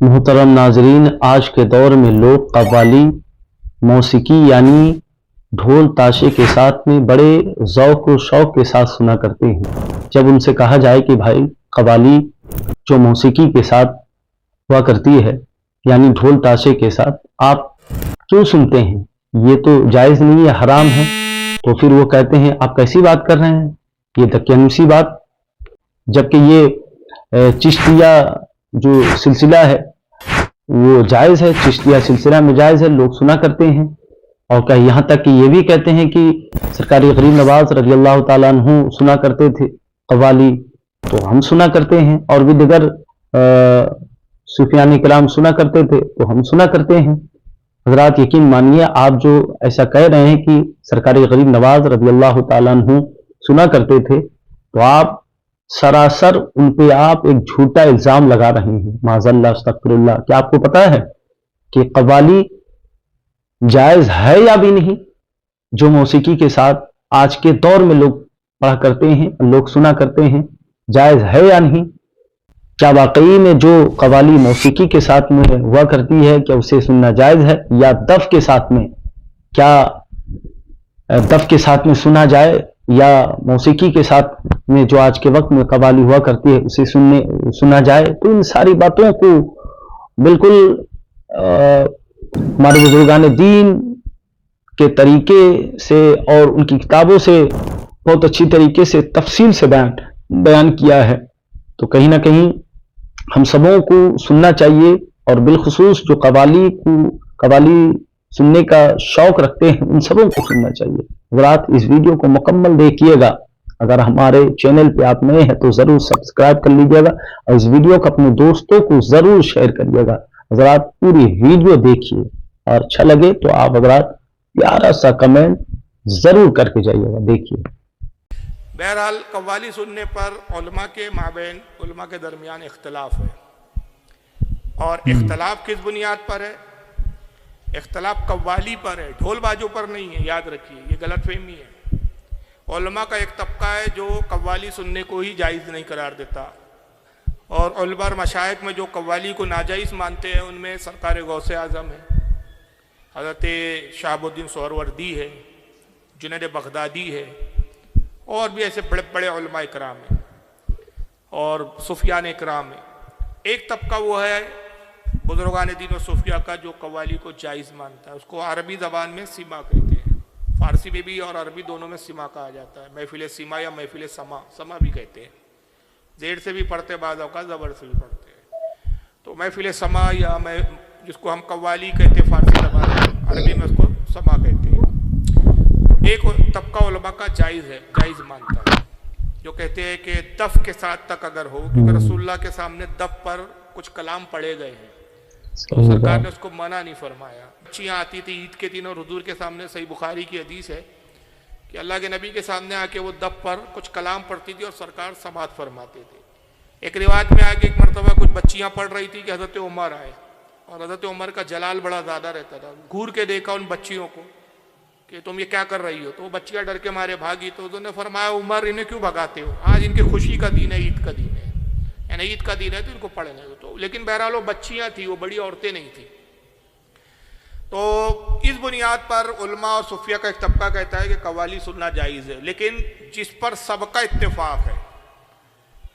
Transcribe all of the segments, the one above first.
मोहतरम नाजरीन, आज के दौर में लोग कव्वाली मौसीकी यानी ढोल ताशे के साथ में बड़े ज़ौक़ व शौक़ के साथ सुना करते हैं। जब उनसे कहा जाए कि भाई कव्वाली जो मौसीकी के साथ हुआ करती है यानी ढोल ताशे के साथ आप क्यों सुनते हैं, ये तो जायज़ नहीं है, हराम है। तो फिर वो कहते हैं आप कैसी बात कर रहे हैं, ये दकियानूसी बात। जबकि ये चिश्तिया जो सिलसिला है वो जायज़ है, चिश्तिया सिलसिला में जायज़ है, लोग सुना करते हैं। और क्या यहाँ तक कि ये भी कहते हैं कि सरकारी गरीब नवाज रज़ी अल्लाह ताला अन्हु सुना करते थे कव्वाली, तो हम सुना करते हैं। और भी दिगर सूफियाने कलाम सुना करते थे तो हम सुना करते हैं। हज़रात यकीन मानिए, आप जो ऐसा कह रहे हैं कि सरकारी गरीब नवाज रज़ी अल्लाह ताला अन्हु सुना करते थे, तो आप सरासर उन पे आप एक झूठा इल्ज़ाम लगा रहे हैं। माज़अल्लाह अस्तग़फिरुल्लाह। क्या आपको पता है कि कव्वाली जायज़ है या भी नहीं, जो मौसीकी के साथ आज के दौर में लोग पढ़ा करते हैं, लोग सुना करते हैं, जायज़ है या नहीं? क्या वाकई में जो कव्वाली मौसीकी के साथ में हुआ करती है क्या उसे सुनना जायज़ है, या दफ के साथ में, क्या दफ के साथ में सुना जाए, या मौसीकी के साथ में जो आज के वक्त में कव्वाली हुआ करती है उसे सुना जाए? तो इन सारी बातों को बिल्कुल हमारे बुजुर्गान दीन के तरीके से और उनकी किताबों से बहुत अच्छी तरीके से तफसील से बयान किया है। तो कहीं ना कहीं हम सबों को सुनना चाहिए, और बिलखुसूस जो कव्वाली सुनने का शौक रखते हैं उन सबों को सुनना चाहिए। अगर इस वीडियो को मुकम्मल देखिएगा, अगर हमारे चैनल पे आप नए हैं तो ज़रूर सब्सक्राइब कर लीजिएगा, और इस वीडियो को अपने दोस्तों को ज़रूर शेयर करिएगा। अगर आप पूरी वीडियो देखिए और अच्छा लगे तो आप अगर प्यारा सा कमेंट ज़रूर करके जाइएगा। देखिए, बहरहाल कव्वाली सुनने पर उलमा के माबैन, उलमा के दरमियान इख्तलाफ है। और इख्तलाफ किस बुनियाद पर है? इख्तलाफ कव्वाली पर है, ढोल बाजों पर नहीं है। याद रखिए, ये गलतफहमी है। उलमा का एक तबका है जो कव्वाली सुनने को ही जायज़ नहीं करार देता, और उलमा और मशाइख में जो कव्वाली को नाजायज़ मानते हैं उनमें सरकार गौसे आज़म है, हज़रत शहाबुद्दीन सोहरवर्दी है, जुनैद बगदादी है, और भी ऐसे बड़े बड़े उलमा इकराम हैं और सूफियान इकराम है। एक तबका वो है बुजुर्गान दीन और सूफिया का जो कव्वाली को जायज़ मानता है। उसको अरबी ज़बान में सीमा कहते हैं, फ़ारसी में भी और अरबी दोनों में सीमा कहा जाता है। महफिल सीमा या महफिल समा भी कहते हैं। जेड से भी पढ़ते, बाज़ औक़ात ज़बर से भी पढ़ते हैं। तो महफिल समा या जिसको हम कव्वाली कहते हैं फ़ारसी ज़बान में, अरबी में उसको समा कहते हैं। एक तबका उलमा का जायज़ मानता है, जो कहते हैं कि दफ के साथ तक अगर हो, क्योंकि रसूलुल्लाह के सामने दफ पर कुछ कलाम पढ़े गए हैं तो सरकार ने उसको मना नहीं फरमाया। बच्चियाँ आती थी ईद के दिन और हुजूर के सामने, सही बुखारी की हदीस है कि अल्लाह के नबी के सामने आके वो दफ पर कुछ कलाम पढ़ती थी और सरकार समात फरमाते थे। एक रिवायत में आके एक मरतबा कुछ बच्चियाँ पढ़ रही थी कि हज़रत उमर आए, और हज़रत उमर का जलाल बड़ा ज़्यादा रहता था। घूर के देखा उन बच्चियों को कि तुम ये क्या कर रही हो, तो वो बच्चियाँ डर के मारे भागी। तो उन्होंने फरमाया, उमर इन्हें क्यों भगाते हो, आज इनकी खुशी का दिन है, ईद का दिन है, यानी ईद का दिन है तो इनको पढ़ने दो। तो लेकिन बहरहाल वो बच्चियाँ थी, वो बड़ी औरतें नहीं थी। तो इस बुनियाद पर उलमा और सूफिया का एक तबका कहता है कि कव्वाली सुनना जायज़ है, लेकिन जिस पर सबका इत्तेफाक है,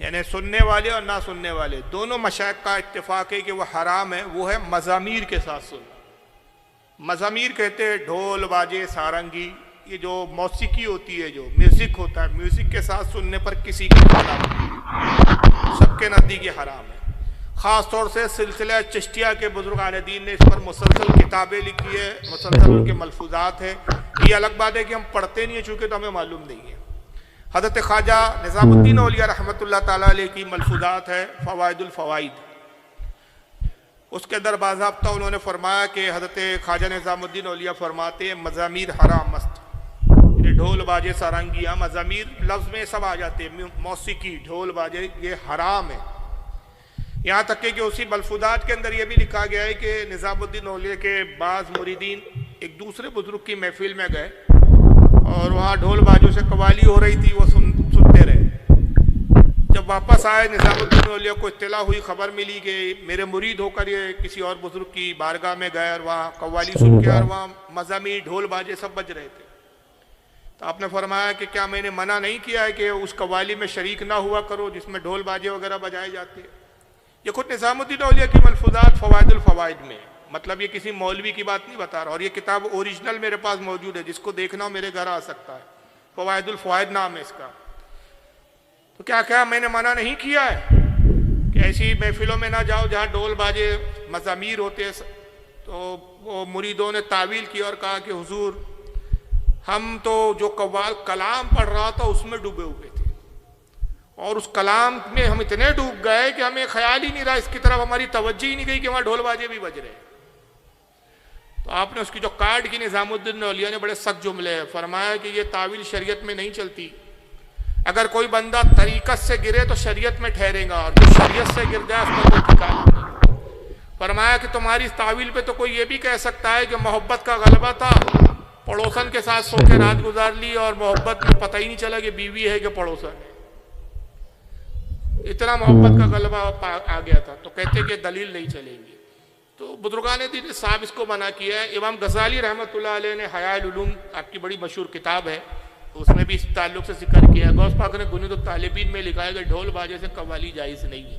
यानी सुनने वाले और ना सुनने वाले दोनों मशाइख का इत्तेफाक है कि वह हराम है, वो है मज़ामीर के साथ सुनना। मज़ामीर कहते हैं ढोल बाजे सारंगी, ये जो मौसीकी होती है, जो म्यूज़िक होता है, म्यूज़िक के साथ सुनने पर किसी की हराम नहीं, सबके नज़दीक ये हराम है। ख़ास तौर से सिलसिला चिश्तिया के बुजुर्गान दीन ने इस पर मुसलसल किताबें लिखी है, मुसलसल उनके मलफूजात है। ये अलग बात है कि हम पढ़ते नहीं हैं, चूँकि तो हमें मालूम नहीं है। हज़रत ख्वाजा निज़ामुद्दीन औलिया रहमतुल्लाह ताला अलैह की मलफूजात है फ़वाइदुल फ़वाइद, उसके अंदर बाज़ाब्ता उन्होंने फरमाया कि हज़रत ख्वाजा निज़ामुद्दीन औलिया फरमाते हैं मज़ामीर हराम मस्त, ढोल बाजे सारंगियाँ, मज़ामीर लफ्ज़ में सब आ जाते हैं, मौसीकी ढोल बाजे ये हराम है। यहाँ तक कि उसी मलफूजात के अंदर ये भी लिखा गया है कि निज़ामुद्दीन औलिया के बाज़ मुरीदीन एक दूसरे बुजुर्ग की महफिल में गए और वहाँ ढोल बाजों से कव्वाली हो रही थी, वो सुनते रहे। जब जब वापस आए निज़ामुद्दीन औलिया को इत्तला हुई, खबर मिली कि मेरे मुरीद होकर ये किसी और बुजुर्ग की बारगाह में गए और वहाँ कव्वाली सुन के और वहाँ मज़ामी ढोल बाजे सब बज रहे थे। तो आपने फरमाया कि क्या मैंने मना नहीं किया है कि उस कव्वाली में शरीक ना हुआ करो जिसमें ढोल बाजे वगैरह बजाए जाते हैं। ये खुद निज़ामुद्दीन औलिया की मलफूज़ात फ़वाइदुल फ़वाइद में, मतलब ये किसी मौलवी की बात नहीं बता रहा। और ये किताब ओरिजिनल मेरे पास मौजूद है, जिसको देखना हो मेरे घर आ सकता है। फ़वाइदुल फ़वाइद नाम है इसका। तो क्या क्या मैंने मना नहीं किया है कि ऐसी महफिलों में ना जाओ जहाँ ढोल बाजे मज़ामीर होते हैं। तो वो मुरीदों ने तावील की और कहा कि हुजूर हम तो जो कव्वाल कलाम पढ़ रहा था उसमें डूबे हुए थे, और उस कलाम में हम इतने डूब गए कि हमें ख्याल ही नहीं रहा, इसकी तरफ हमारी तवज्जो ही नहीं गई कि वहाँ ढोल बाजे भी बज रहे हैं। तो आपने उसकी जो कार्ड की निज़ामुद्दीन औलिया ने बड़े सख्त जुमले हैं, फरमाया कि ये तावील शरीयत में नहीं चलती। अगर कोई बंदा तरीकत से गिरे तो शरीयत में ठहरेगा, और जो शरीयत से गिर जाए उसका कोई ठिकाना नहीं। फरमाया कि तुम्हारी इस तावील पे तो कोई ये भी कह सकता है कि मोहब्बत का गलबा था, पड़ोसन के साथ सो के रात गुजार ली और मोहब्बत में पता ही नहीं चला कि बीवी है कि पड़ोसन है। इतना मोहब्बत का गलबा आ गया था। तो कहते कि दलील नहीं चलेगी। तो बुजुर्गान दीन साहब इसको मना किया है। इमाम गजाली रहमतुल्लाह अलैह ने हयाउल उलूम, आपकी बड़ी मशहूर किताब है, उसमें भी इस ताल्लुक से जिक्र किया है। गौस पाक ने गुनीदुत तालिबीन में लिखा है कि ढोल बाजे से कव्वाली जायज़ नहीं है।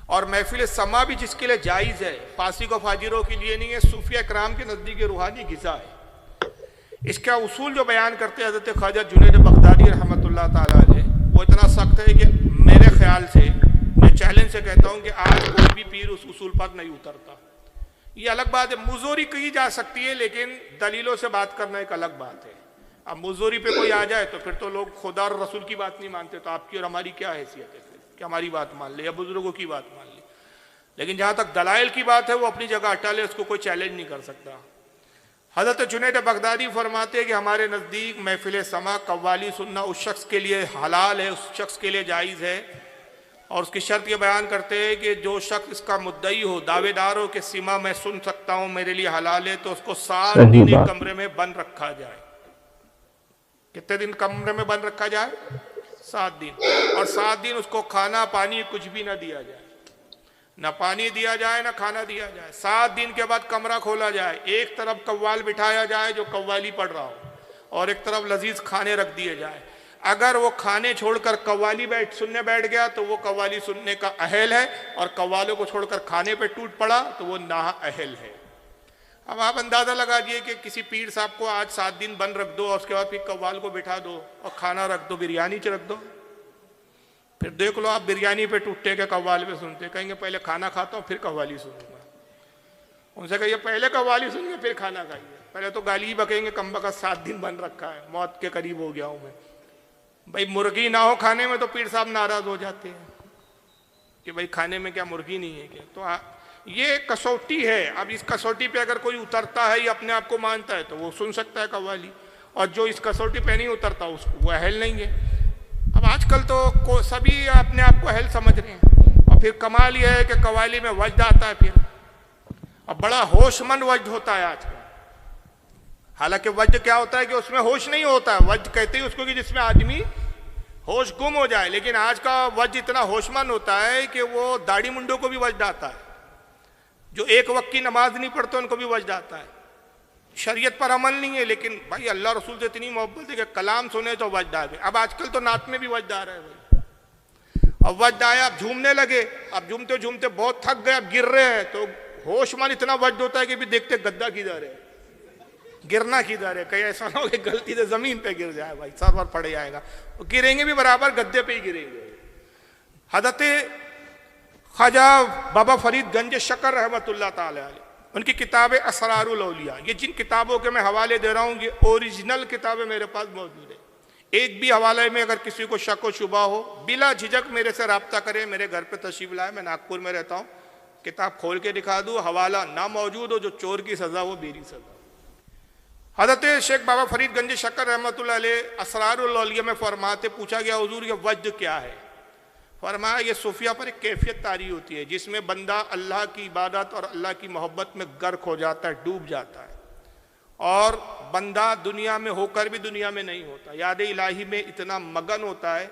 और महफिल समा भी जिसके लिए जायज़ है, फासिक व फाजिरों के लिए नहीं है, सूफिया इकराम के नज़दीक रूहानी ग़िज़ा है। इसका उसूल जो बयान करते हैं हज़रत ख्वाजा जुनैद बगदादी रहमतुल्लाह ताला अलैह, वो इतना सख्त है कि मेरे ख्याल से मैं चैलेंज से कहता हूँ कि आज कोई भी पीर उस उसूल पर नहीं उतरता। ये अलग बात है, मुज़ोरी की जा सकती है, लेकिन दलीलों से बात करना एक अलग बात है। अब मुज़ोरी पे कोई आ जाए तो फिर तो लोग खुदा और रसूल की बात नहीं मानते, तो आपकी और हमारी क्या हैसियत है फिर कि हमारी बात मान ले या बुजुर्गों की बात मान ले। लेकिन जहाँ तक दलाइल की बात है वो अपनी जगह हटा ले, उसको कोई चैलेंज नहीं कर सकता। हज़रत जुनैद बगदादी फरमाते हैं कि हमारे नज़दीक महफिल समा कव्वाली सुनना उस शख्स के लिए हलाल है, उस शख्स के लिए जायज़ है। और उसकी शर्त ये बयान करते हैं कि जो शख्स इसका मुद्दई हो, दावेदार हो कि सीमा मैं सुन सकता हूँ, मेरे लिए हलाल है, तो उसको 7 दिन एक कमरे में बंद रखा जाए। कितने दिन कमरे में बंद रखा जाए? 7 दिन। और 7 दिन उसको खाना पानी कुछ भी ना दिया जाए, ना पानी दिया जाए ना खाना दिया जाए। 7 दिन के बाद कमरा खोला जाए, एक तरफ कव्वाल बिठाया जाए जो कव्वाली पढ़ रहा हो, और एक तरफ लजीज खाने रख दिए जाए। अगर वो खाने छोड़कर कव्वाली सुनने बैठ गया तो वो कव्वाली सुनने का अहल है, और कव्वालों को छोड़कर खाने पे टूट पड़ा तो वो ना अहल है। अब आप अंदाज़ा लगा दिए कि किसी पीर साहब को आज 7 दिन बंद रख दो और उसके बाद फिर कव्वाल को बिठा दो और खाना रख दो, बिरयानी च रख दो, फिर देख लो आप बिरयानी पे टूटते के कव्वाल पे सुनते। कहेंगे पहले खाना खाता हूँ फिर कव्वाली सुनूंगा। उनसे कहिए पहले कव्वाली सुनिए फिर खाना खाइए। पहले तो गाली ही बकेंगे, कम बका 7 दिन बंद रखा है, मौत के करीब हो गया हूँ मैं। भाई मुर्गी ना हो खाने में तो पीर साहब नाराज हो जाते हैं कि भाई खाने में क्या मुर्गी नहीं है क्या। तो ये कसौटी है। अब इस कसौटी पे अगर कोई उतरता है या अपने आप को मानता है तो वो सुन सकता है कव्वाली, और जो इस कसौटी पे नहीं उतरता उसको वो अहल नहीं है। अब आजकल तो सभी अपने आप को अहल समझ रहे हैं। और फिर कमाल यह है कि कव्वाली में वज्द आता है फिर, अब बड़ा होशमंद वज्द होता है आजकल। हालांकि वज्द क्या होता है कि उसमें होश नहीं होता है, वज्द कहते हैं उसको कि जिसमें आदमी होश गुम हो जाए। लेकिन आज का वज्द इतना होशमंद होता है कि वो दाढ़ी मुंडों को भी वज्द आता है, जो एक वक्त की नमाज नहीं पढ़ते उनको भी वज्द आता है। शरीयत पर अमल नहीं है, लेकिन भाई अल्लाह रसूल से इतनी मोहब्बत है कि कलाम सुने तो वज्द आ गए। अब आजकल तो नात में भी वज्द आ रहा है भाई। अब वज्द आया, अब झूमने लगे, अब झूमते झूमते बहुत थक गए, अब गिर रहे हैं, तो होशमंद इतना वज्द होता है कि भी देखते गद्दा किधर है, गिरना किधर है, कहीं ऐसा ना हो कि गलती से जमीन पे गिर जाए, भाई सर पर पड़ जाएगा। वो गिरेंगे भी बराबर गद्दे पे ही गिरेंगे। हज़रत ख्वाजा बाबा फरीद गंज शकर रहमतुल्लाह ताला अलैह, उनकी किताबें असरारुल औलिया, ये जिन किताबों के मैं हवाले दे रहा हूँ ये ओरिजिनल किताबें मेरे पास मौजूद है। एक भी हवाले में अगर किसी को शक व शुबा हो बिला झिझक मेरे से रब्ता करे, मेरे घर पे तशरीफ लाए, मैं नागपुर में रहता हूँ, किताब खोल के दिखा दूँ, हवाला ना मौजूद हो, जो चोर की सज़ा वो मेरी सज़ा। हज़रत शेख बाबा फरीद गंज शकर रहमतुल्लाह अलैह असरारुल औलिया में फरमाते, पूछा गया हुजूर ये वज्द क्या है? फरमाया ये सूफिया पर एक कैफियत तारी होती है जिसमें बंदा अल्लाह की इबादत और अल्लाह की मोहब्बत में गर्क हो जाता है, डूब जाता है, और बंदा दुनिया में होकर भी दुनिया में नहीं होता, याद इलाही में इतना मगन होता है।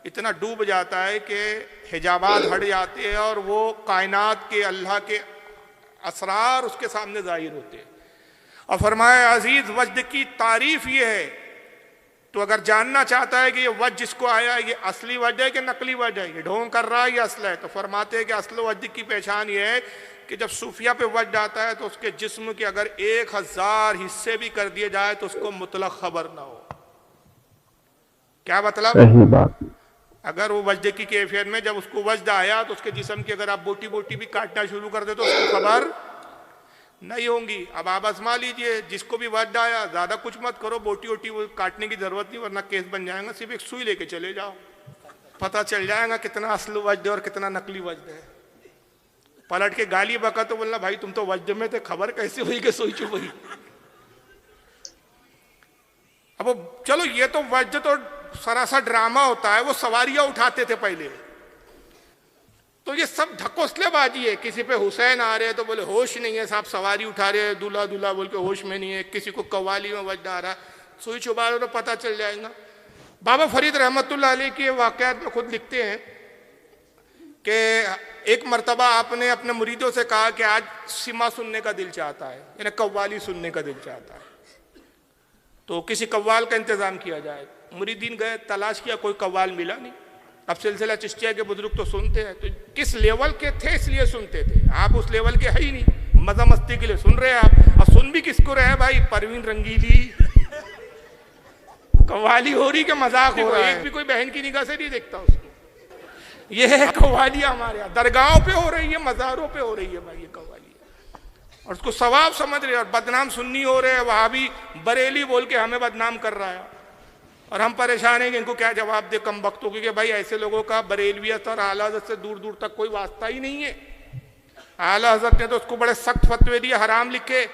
इतना डूब जाता है कि हिजाबात हट जाते हैं और वो कायनात के अल्लाह के असरार उसके सामने जाहिर होते हैं। और फरमाया अजीज वजद की तारीफ ये है, तो अगर जानना चाहता है कि ये वजद जिसको आया है ये असली वजद है कि नकली वजद है, ये ढोंग कर रहा है या असल है, तो फरमाते हैं कि असल वजद की पहचान ये है कि जब सूफिया पे वजद आता है तो उसके जिस्म के अगर 1000 हिस्से भी कर दिए जाए तो उसको मुतलक खबर ना हो। क्या मतलब? सही बात। अगर वो वजद की कैफियत में जब उसको वजद आया तो उसके जिस्म की अगर आप बोटी बोटी भी काटना शुरू कर दे तो उसको खबर नहीं होंगी। अब आप आजमा लीजिए, जिसको भी वजद आया ज्यादा कुछ मत करो, बोटी वोटी वो काटने की जरूरत नहीं वरना केस बन जाएगा। सिर्फ एक सुई लेके चले जाओ, पता चल जाएगा कितना असल वजद है और कितना नकली वजद है। पलट के गाली बका तो बोलना भाई तुम तो वजद में थे, खबर कैसे हुई कि सुई चुप हुई। अब चलो ये तो वजद तो सरासर ड्रामा होता है, वो सवारियां उठाते थे पहले, तो ये सब ढकोसलेबाजी है। किसी पे हुसैन आ रहे हैं तो बोले होश नहीं है साहब, सवारी उठा रहे हैं, दूल्हा दूल्हा बोल के होश में नहीं है। किसी को कव्वाली में वजद आ रहा, सुई चुबा रहे तो पता चल जाएगा। बाबा फरीद रहमतुल्लाह अलैह के वाक़यात में खुद लिखते हैं कि एक मरतबा आपने अपने मुरीदों से कहा कि आज सिमा सुनने का दिल चाहता है, यानी कव्वाली सुनने का दिल चाहता है, तो किसी कव्वाल का इंतजाम किया जाए। मुरीदीन गए, तलाश किया, कोई कव्वाल मिला नहीं। अब सिलसिला चिश्तिया के बुजुर्ग तो सुनते हैं, तो किस लेवल के थे इसलिए सुनते थे, आप उस लेवल के है ही नहीं, मजा मस्ती के लिए सुन रहे हैं आप। और सुन भी किसको रहे भाई, परवीन रंगीली कव्वाली हो रही के मजाक हो रहा है, एक भी कोई बहन की निगाह से नहीं देखता उसको। ये है कव्वाली हमारे यहाँ, दरगाहों पे हो रही है, मज़ारों पे हो रही है भाई ये कव्वाली, और उसको सवाब समझ रहे हैं। और बदनाम सुन्नी हो रहे हैं, वहां भी बरेली बोल के हमें बदनाम कर रहा है, और हम परेशान हैं कि इनको क्या जवाब दे कम वक्तों की, कि भाई ऐसे लोगों का बरेलवियत और आला हज़रत से दूर दूर तक कोई वास्ता ही नहीं है। आला हज़रत ने तो उसको बड़े सख्त फतवे दिए, हराम लिखे।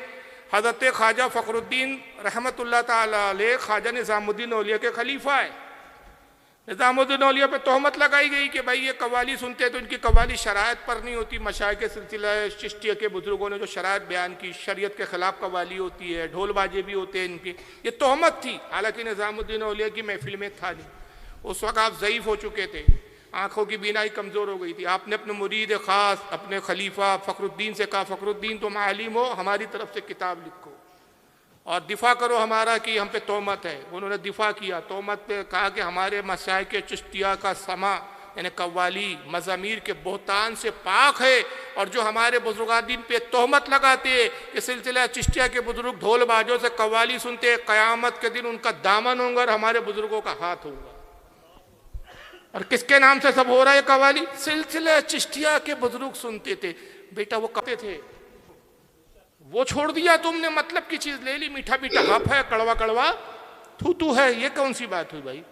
हज़रत ख्वाजा फ़खरुद्दीन रहमतुल्लाह ताला अलैह ख्वाजा निज़ामुद्दीन औलिया के खलीफा है। निज़ामुद्दीन औलिया पे तोहमत लगाई गई कि भाई ये कव्वाली सुनते हैं तो इनकी कव्वाली शरायत पर नहीं होती। मशाइख के सिलसिला चिश्तिया के बुजुर्गों ने जो शरायत बयान की, शरीयत के खिलाफ कव्वाली होती है, ढोल बाजे भी होते हैं इनके, ये तोहमत थी। हालांकि निज़ामुद्दीन औलिया की महफिल में था नहीं, उस वक्त आप ज़ईफ़ हो चुके थे, आँखों की बीनाई कमज़ोर हो गई थी। आपने अपने मुरीद ख़ास अपने खलीफा फ़खरुद्दीन से कहा, फ़खरुद्दीन तुम आलिम हो, हमारी तरफ से किताब लिखो और दिफा करो हमारा कि हम पे तोहमत है। उन्होंने दिफा किया तोहमत पे, कहा कि हमारे मशाइख के चिश्तिया का समा यानी कव्वाली मज़ामीर के बोहतान से पाक है, और जो हमारे बुजुर्गादीन पे तोहमत लगाते हैं कि सिलसिला चिश्तिया के बुजुर्ग ढोल बाजों से कव्वाली सुनते हैं, क़यामत के दिन उनका दामन होगा और हमारे बुजुर्गों का हाथ होगा। और किसके नाम से सब हो रहा है कव्वाली? सिलसिला चिश्तिया के बुजुर्ग सुनते थे। बेटा वो कहते थे, वो छोड़ दिया तुमने, मतलब की चीज ले ली, मीठा मीठा हफ है, कड़वा कड़वा थू थू है, ये कौन सी बात हुई भाई?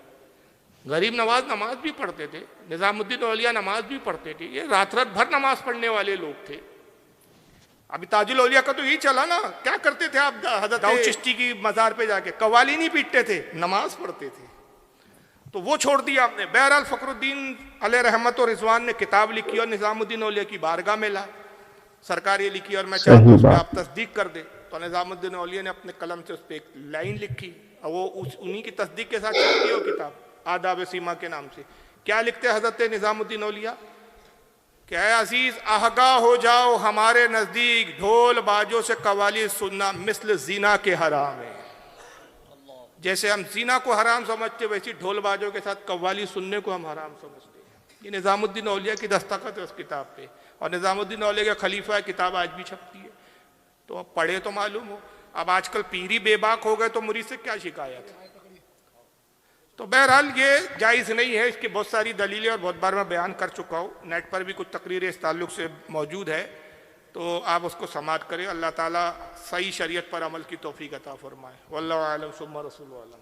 गरीब नवाज नमाज भी पढ़ते थे, निज़ामुद्दीन औलिया नमाज भी पढ़ते थे, ये रात रात भर नमाज पढ़ने वाले लोग थे। अभी ताजुल औलिया का तो यही चला ना, क्या करते थे आप हज़रत दाऊद चिश्ती की मज़ार पे जाके? कव्वाली नहीं पीटते थे, नमाज पढ़ते थे। तो वो छोड़ दिया हमने। बहरहाल फ़खरुद्दीन अलैह रहमत और रिजवान ने किताब लिखी और निज़ामुद्दीन औलिया की बारगाह में ला, सरकार ये लिखी और मैं चाहता हूँ उस पर आप तस्दीक कर दे। तो निज़ामुद्दीन औलिया ने अपने कलम से उस पर एक लाइन लिखी और वो उन्हीं की तस्दीक के साथ छपी हो किताब, आदाब सीमा के नाम से। क्या लिखते हज़रत निज़ामुद्दीन औलिया? क्या है अजीज, आहगा हो जाओ हमारे नज़दीक, ढोल बाजों से कव्वाली सुनना मिस्ल जीना के हराम है। जैसे हम जीना को हराम समझते वैसे ढोल बाजों के साथ कव्वाली सुनने को हम हराम समझते हैं। ये निज़ामुद्दीन औलिया की दस्तखत है उस किताब पे, और निज़ामुद्दीन औलिया का खलीफा किताब आज भी छपती है, तो अब पढ़े तो मालूम हो। अब आजकल पीरी बेबाक हो गए तो मुरीद से क्या शिकायत? तो बहरहाल ये जायज़ नहीं है, इसकी बहुत सारी दलीलें और बहुत बार मैं बयान कर चुका हूँ, नेट पर भी कुछ तकरीरें इस ताल्लुक से मौजूद है, तो आप उसको समाअत करें। अल्लाह ताला सही शरीयत पर अमल की तौफीक अता फरमाए। वल्लाहु आलम सुम्मा रसूलुहु आलम।